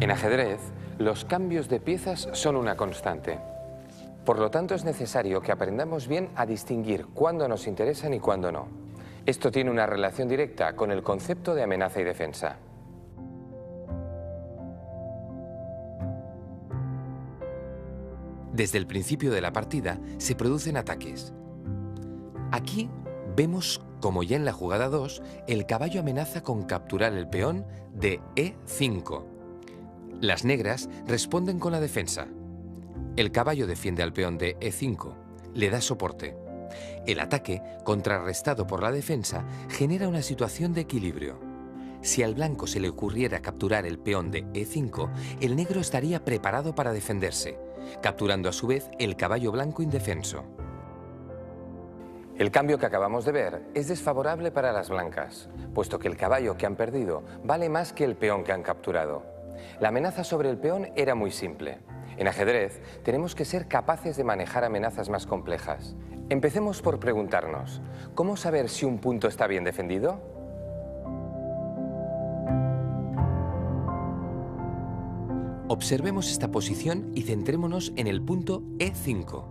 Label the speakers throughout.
Speaker 1: En ajedrez, los cambios de piezas son una constante. Por lo tanto, es necesario que aprendamos bien a distinguir cuándo nos interesan y cuándo no. Esto tiene una relación directa con el concepto de amenaza y defensa.
Speaker 2: Desde el principio de la partida se producen ataques. Aquí vemos como ya en la jugada 2, el caballo amenaza con capturar el peón de E5. Las negras responden con la defensa. El caballo defiende al peón de E5, le da soporte. El ataque, contrarrestado por la defensa, genera una situación de equilibrio. Si al blanco se le ocurriera capturar el peón de E5, el negro estaría preparado para defenderse, capturando a su vez el caballo blanco indefenso.
Speaker 1: El cambio que acabamos de ver es desfavorable para las blancas, puesto que el caballo que han perdido vale más que el peón que han capturado. La amenaza sobre el peón era muy simple. En ajedrez tenemos que ser capaces de manejar amenazas más complejas. Empecemos por preguntarnos, ¿cómo saber si un punto está bien defendido?
Speaker 2: Observemos esta posición y centrémonos en el punto E5.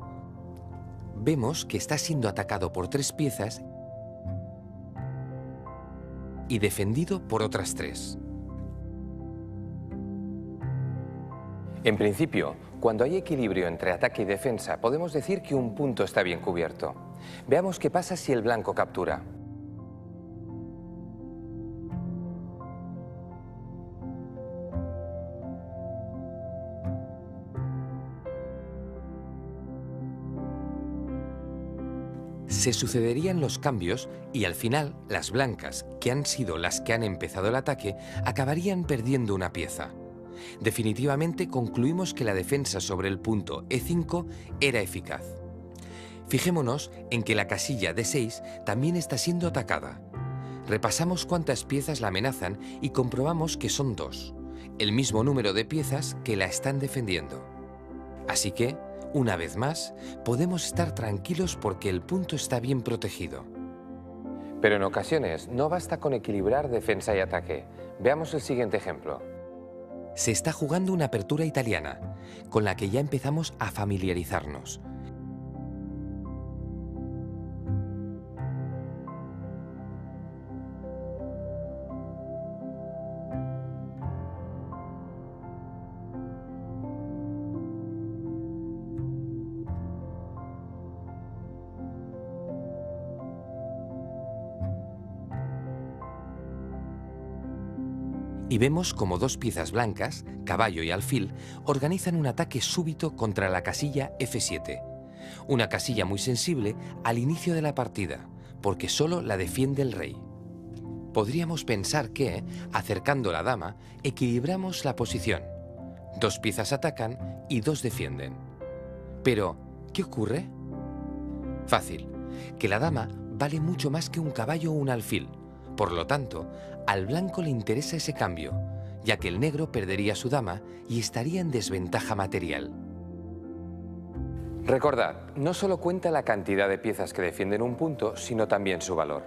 Speaker 2: Vemos que está siendo atacado por 3 piezas y defendido por otras 3.
Speaker 1: En principio, cuando hay equilibrio entre ataque y defensa, podemos decir que un punto está bien cubierto. Veamos qué pasa si el blanco captura.
Speaker 2: Se sucederían los cambios y al final las blancas, que han sido las que han empezado el ataque, acabarían perdiendo una pieza. Definitivamente concluimos que la defensa sobre el punto E5 era eficaz. Fijémonos en que la casilla D6 también está siendo atacada. Repasamos cuántas piezas la amenazan y comprobamos que son 2, el mismo número de piezas que la están defendiendo. Así que, una vez más, podemos estar tranquilos porque el punto está bien protegido.
Speaker 1: Pero en ocasiones no basta con equilibrar defensa y ataque. Veamos el siguiente ejemplo.
Speaker 2: Se está jugando una apertura italiana, con la que ya empezamos a familiarizarnos. Y vemos como 2 piezas blancas, caballo y alfil, organizan un ataque súbito contra la casilla F7. Una casilla muy sensible al inicio de la partida, porque solo la defiende el rey. Podríamos pensar que, acercando la dama, equilibramos la posición. 2 piezas atacan y 2 defienden. Pero, ¿qué ocurre? Fácil, que la dama vale mucho más que un caballo o un alfil. Por lo tanto, al blanco le interesa ese cambio, ya que el negro perdería su dama y estaría en desventaja material.
Speaker 1: Recordad, no solo cuenta la cantidad de piezas que defienden un punto, sino también su valor.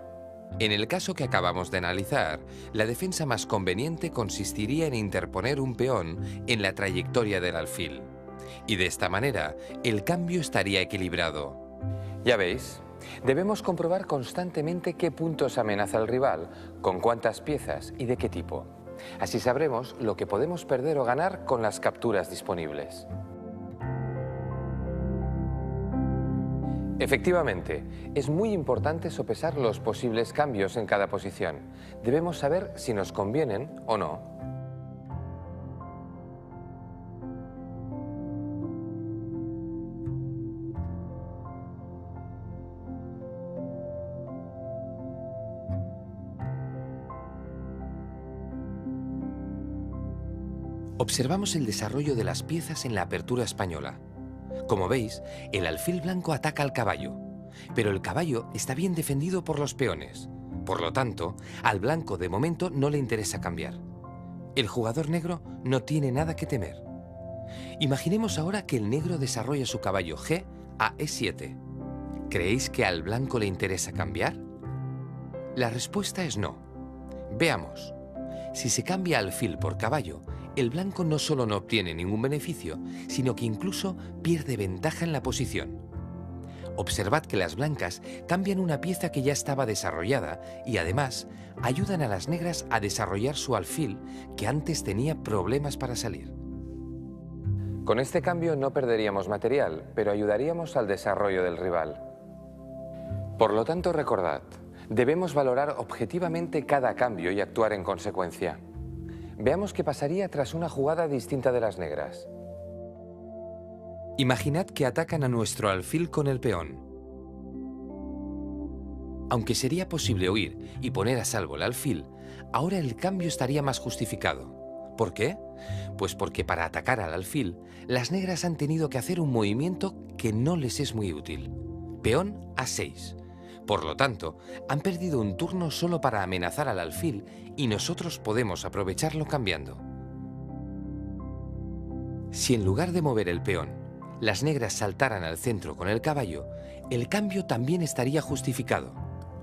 Speaker 2: En el caso que acabamos de analizar, la defensa más conveniente consistiría en interponer un peón en la trayectoria del alfil. Y de esta manera, el cambio estaría equilibrado.
Speaker 1: Ya veis, debemos comprobar constantemente qué puntos amenaza el rival, con cuántas piezas y de qué tipo. Así sabremos lo que podemos perder o ganar con las capturas disponibles. Efectivamente, es muy importante sopesar los posibles cambios en cada posición. Debemos saber si nos convienen o no.
Speaker 2: Observamos el desarrollo de las piezas en la apertura española. Como veis, el alfil blanco ataca al caballo, pero el caballo está bien defendido por los peones. Por lo tanto, al blanco de momento no le interesa cambiar. El jugador negro no tiene nada que temer. Imaginemos ahora que el negro desarrolla su caballo G a E7. ¿Creéis que al blanco le interesa cambiar? La respuesta es no. Veamos. Si se cambia alfil por caballo, el blanco no solo no obtiene ningún beneficio, sino que incluso pierde ventaja en la posición. Observad que las blancas cambian una pieza que ya estaba desarrollada y además ayudan a las negras a desarrollar su alfil que antes tenía problemas para salir.
Speaker 1: Con este cambio no perderíamos material, pero ayudaríamos al desarrollo del rival. Por lo tanto, recordad, debemos valorar objetivamente cada cambio y actuar en consecuencia. Veamos qué pasaría tras una jugada distinta de las negras.
Speaker 2: Imaginad que atacan a nuestro alfil con el peón. Aunque sería posible huir y poner a salvo el alfil, ahora el cambio estaría más justificado. ¿Por qué? Pues porque para atacar al alfil, las negras han tenido que hacer un movimiento que no les es muy útil. Peón A6. Por lo tanto, han perdido un turno solo para amenazar al alfil y nosotros podemos aprovecharlo cambiando. Si en lugar de mover el peón, las negras saltaran al centro con el caballo, el cambio también estaría justificado.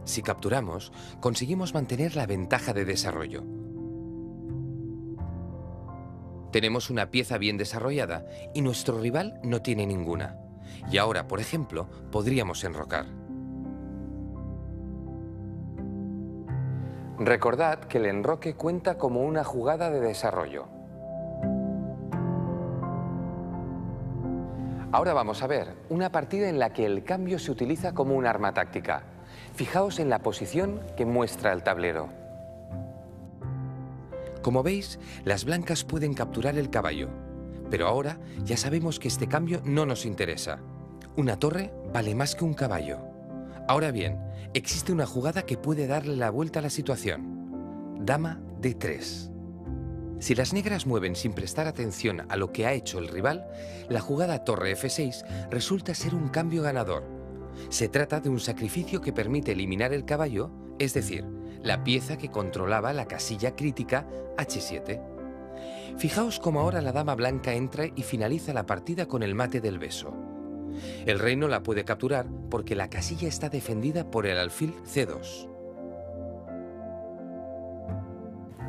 Speaker 2: Si capturamos, conseguimos mantener la ventaja de desarrollo. Tenemos una pieza bien desarrollada y nuestro rival no tiene ninguna. Y ahora, por ejemplo, podríamos enrocar.
Speaker 1: Recordad que el enroque cuenta como una jugada de desarrollo. Ahora vamos a ver una partida en la que el cambio se utiliza como un arma táctica. Fijaos en la posición que muestra el tablero.
Speaker 2: Como veis, las blancas pueden capturar el caballo, pero ahora ya sabemos que este cambio no nos interesa. Una torre vale más que un caballo. Ahora bien, existe una jugada que puede darle la vuelta a la situación. Dama D3. Si las negras mueven sin prestar atención a lo que ha hecho el rival, la jugada torre F6 resulta ser un cambio ganador. Se trata de un sacrificio que permite eliminar el caballo, es decir, la pieza que controlaba la casilla crítica H7. Fijaos cómo ahora la dama blanca entra y finaliza la partida con el mate del beso. El rey no la puede capturar porque la casilla está defendida por el alfil C2.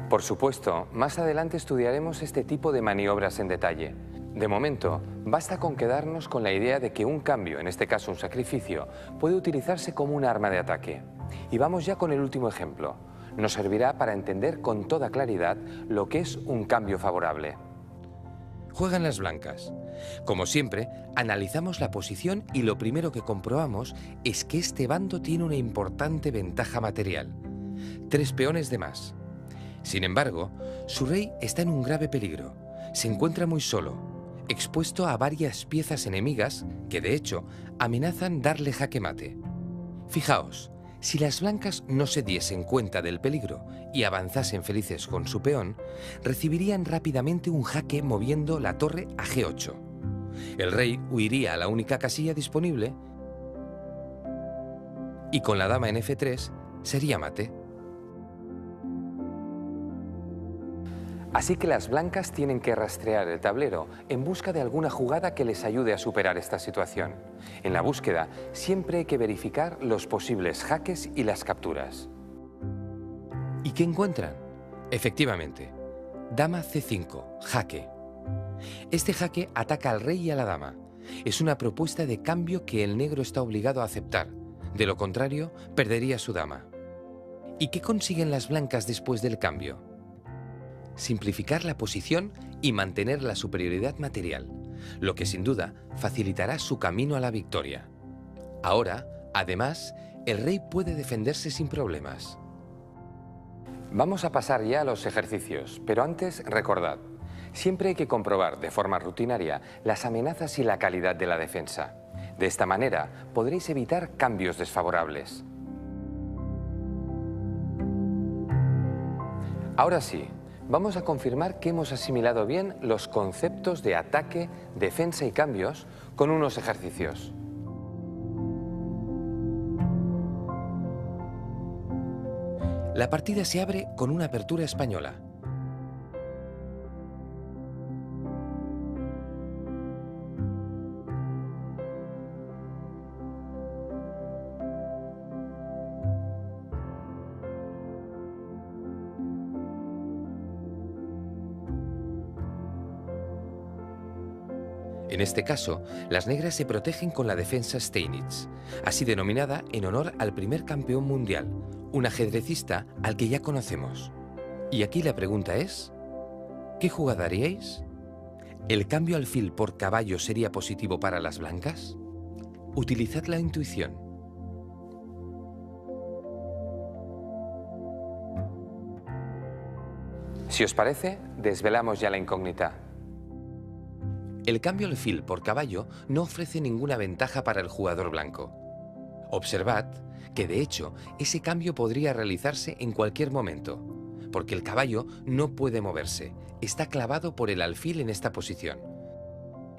Speaker 1: Por supuesto, más adelante estudiaremos este tipo de maniobras en detalle. De momento, basta con quedarnos con la idea de que un cambio, en este caso un sacrificio, puede utilizarse como un arma de ataque. Y vamos ya con el último ejemplo. Nos servirá para entender con toda claridad lo que es un cambio favorable.
Speaker 2: Juegan las blancas. Como siempre, analizamos la posición y lo primero que comprobamos es que este bando tiene una importante ventaja material. 3 peones de más. Sin embargo, su rey está en un grave peligro. Se encuentra muy solo, expuesto a varias piezas enemigas que, de hecho, amenazan darle jaque mate. Fijaos, si las blancas no se diesen cuenta del peligro y avanzasen felices con su peón, recibirían rápidamente un jaque moviendo la torre a G8. El rey huiría a la única casilla disponible y con la dama en F3 sería mate.
Speaker 1: Así que las blancas tienen que rastrear el tablero en busca de alguna jugada que les ayude a superar esta situación. En la búsqueda siempre hay que verificar los posibles jaques y las capturas.
Speaker 2: ¿Y qué encuentran? Efectivamente, dama C5, jaque. Este jaque ataca al rey y a la dama. Es una propuesta de cambio que el negro está obligado a aceptar. De lo contrario, perdería su dama. ¿Y qué consiguen las blancas después del cambio? Simplificar la posición y mantener la superioridad material, lo que sin duda facilitará su camino a la victoria. Ahora, además, el rey puede defenderse sin problemas.
Speaker 1: Vamos a pasar ya a los ejercicios, pero antes recordad, siempre hay que comprobar de forma rutinaria las amenazas y la calidad de la defensa. De esta manera podréis evitar cambios desfavorables. Ahora sí, vamos a confirmar que hemos asimilado bien los conceptos de ataque, defensa y cambios con unos ejercicios.
Speaker 2: La partida se abre con una apertura española. En este caso, las negras se protegen con la defensa Steinitz, así denominada en honor al primer campeón mundial, un ajedrecista al que ya conocemos. Y aquí la pregunta es, ¿qué jugada haríais? ¿El cambio alfil por caballo sería positivo para las blancas? Utilizad la intuición.
Speaker 1: Si os parece, desvelamos ya la incógnita.
Speaker 2: El cambio alfil por caballo no ofrece ninguna ventaja para el jugador blanco. Observad que, de hecho, ese cambio podría realizarse en cualquier momento, porque el caballo no puede moverse, está clavado por el alfil en esta posición.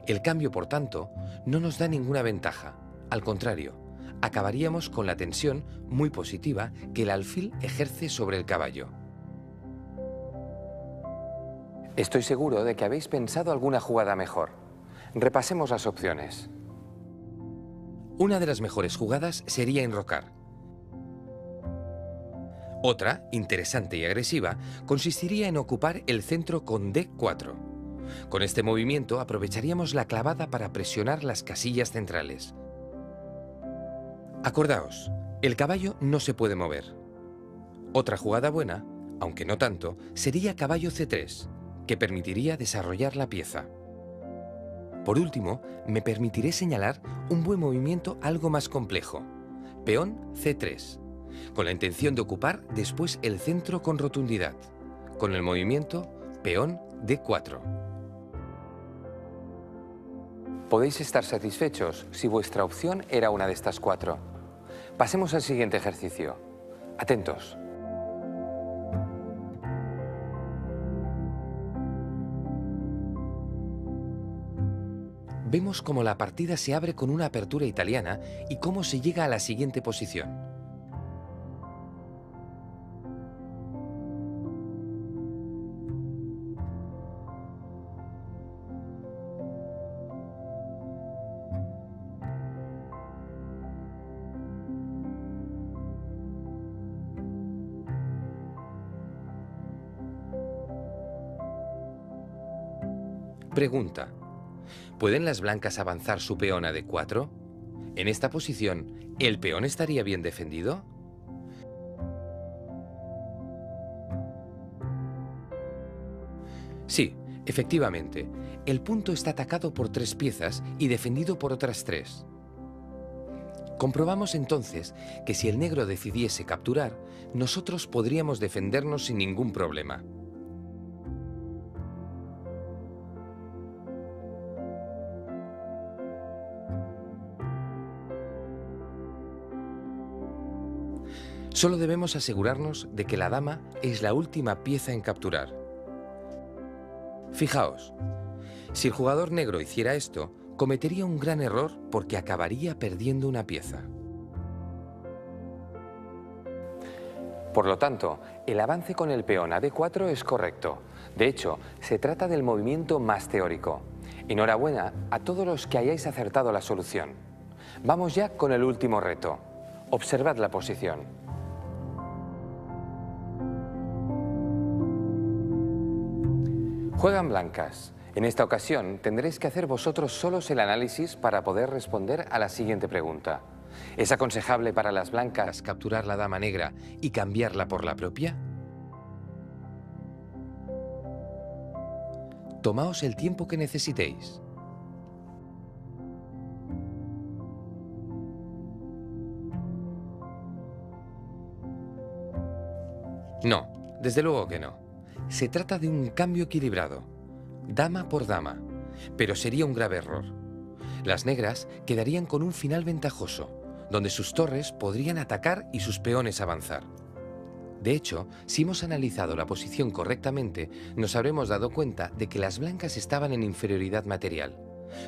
Speaker 2: El cambio, por tanto, no nos da ninguna ventaja, al contrario, acabaríamos con la tensión muy positiva que el alfil ejerce sobre el caballo.
Speaker 1: Estoy seguro de que habéis pensado alguna jugada mejor. Repasemos las opciones.
Speaker 2: Una de las mejores jugadas sería enrocar. Otra, interesante y agresiva, consistiría en ocupar el centro con D4. Con este movimiento aprovecharíamos la clavada para presionar las casillas centrales. Acordaos, el caballo no se puede mover. Otra jugada buena, aunque no tanto, sería caballo C3, que permitiría desarrollar la pieza. Por último, me permitiré señalar un buen movimiento algo más complejo, peón C3, con la intención de ocupar después el centro con rotundidad, con el movimiento peón D4.
Speaker 1: Podéis estar satisfechos si vuestra opción era una de estas cuatro. Pasemos al siguiente ejercicio. Atentos.
Speaker 2: Vemos cómo la partida se abre con una apertura italiana y cómo se llega a la siguiente posición. Pregunta: ¿pueden las blancas avanzar su peón a D4? En esta posición, ¿el peón estaría bien defendido? Sí, efectivamente, el punto está atacado por 3 piezas y defendido por otras 3. Comprobamos entonces que si el negro decidiese capturar, nosotros podríamos defendernos sin ningún problema. Solo debemos asegurarnos de que la dama es la última pieza en capturar. Fijaos, si el jugador negro hiciera esto, cometería un gran error porque acabaría perdiendo una pieza.
Speaker 1: Por lo tanto, el avance con el peón a D4 es correcto. De hecho, se trata del movimiento más teórico. Enhorabuena a todos los que hayáis acertado la solución. Vamos ya con el último reto. Observad la posición. Juegan blancas. En esta ocasión tendréis que hacer vosotros solos el análisis para poder responder a la siguiente pregunta. ¿Es aconsejable para las blancas
Speaker 2: capturar la dama negra y cambiarla por la propia? Tomaos el tiempo que necesitéis. No, desde luego que no. Se trata de un cambio equilibrado, dama por dama, pero sería un grave error. Las negras quedarían con un final ventajoso, donde sus torres podrían atacar y sus peones avanzar. De hecho, si hemos analizado la posición correctamente, nos habremos dado cuenta de que las blancas estaban en inferioridad material.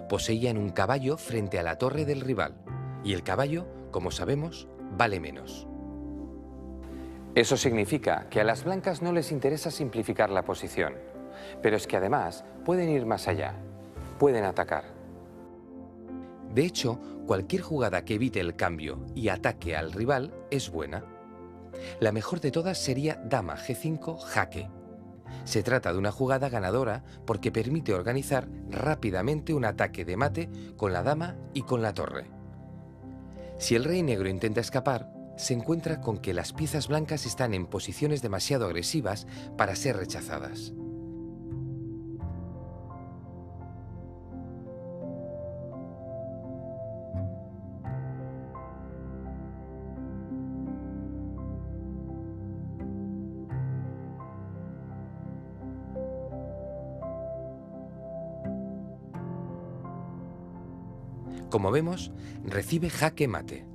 Speaker 2: Poseían un caballo frente a la torre del rival, y el caballo, como sabemos, vale menos.
Speaker 1: Eso significa que a las blancas no les interesa simplificar la posición, pero es que además pueden ir más allá, pueden atacar.
Speaker 2: De hecho, cualquier jugada que evite el cambio y ataque al rival es buena. La mejor de todas sería dama G5 jaque. Se trata de una jugada ganadora porque permite organizar rápidamente un ataque de mate con la dama y con la torre. Si el rey negro intenta escapar, se encuentra con que las piezas blancas están en posiciones demasiado agresivas para ser rechazadas. Como vemos, recibe jaque mate.